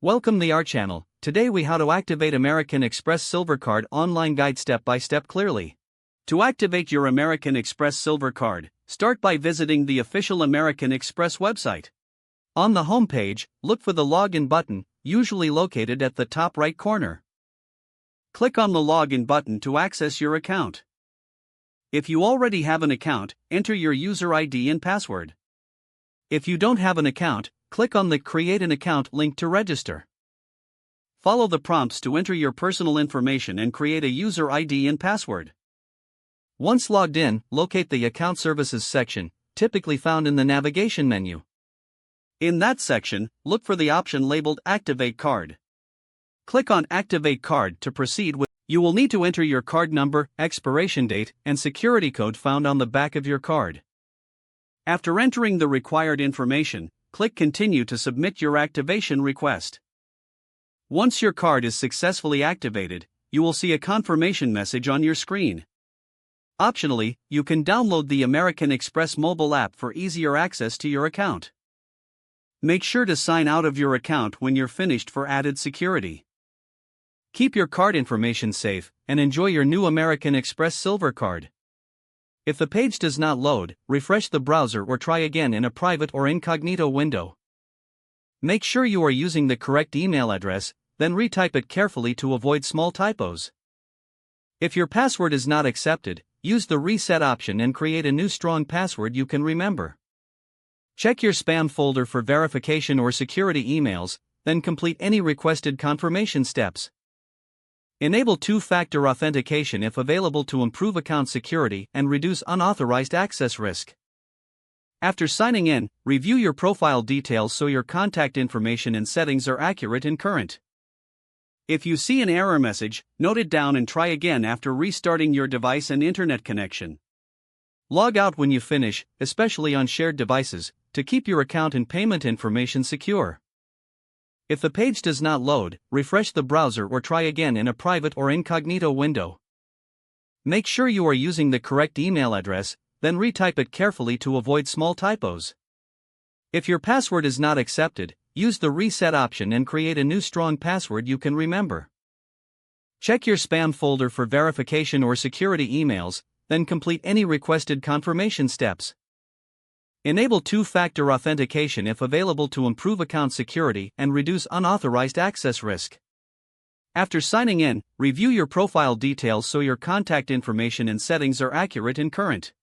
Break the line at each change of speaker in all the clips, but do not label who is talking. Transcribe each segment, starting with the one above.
Welcome to our channel. Today we how to activate American Express Silver Card online guide step by step clearly. To activate your American Express Silver Card, start by visiting the official American Express website. On the home page, look for the login button, usually located at the top right corner. Click on the login button to access your account. If you already have an account, enter your user ID and password. If you don't have an account, click on the Create an Account link to register. Follow the prompts to enter your personal information and create a user ID and password. Once logged in, locate the Account Services section, typically found in the navigation menu. In that section, look for the option labeled Activate Card. Click on Activate Card to proceed with. You will need to enter your card number, expiration date, and security code found on the back of your card. After entering the required information, click Continue to submit your activation request. Once your card is successfully activated, you will see a confirmation message on your screen. Optionally, you can download the American Express mobile app for easier access to your account. Make sure to sign out of your account when you're finished for added security. Keep your card information safe and enjoy your new American Express Silver Card. If the page does not load, refresh the browser or try again in a private or incognito window. Make sure you are using the correct email address, then retype it carefully to avoid small typos. If your password is not accepted, use the reset option and create a new strong password you can remember. Check your spam folder for verification or security emails, then complete any requested confirmation steps. Enable two-factor authentication if available to improve account security and reduce unauthorized access risk. After signing in, review your profile details so your contact information and settings are accurate and current. If you see an error message, note it down and try again after restarting your device and internet connection. Log out when you finish, especially on shared devices, to keep your account and payment information secure. If the page does not load, refresh the browser or try again in a private or incognito window. Make sure you are using the correct email address, then retype it carefully to avoid small typos. If your password is not accepted, use the reset option and create a new strong password you can remember. Check your spam folder for verification or security emails, then complete any requested confirmation steps. Enable two-factor authentication if available to improve account security and reduce unauthorized access risk. After signing in, review your profile details so your contact information and settings are accurate and current.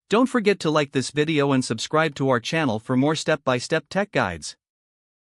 Don't forget to like this video and subscribe to our channel for more step-by-step tech guides.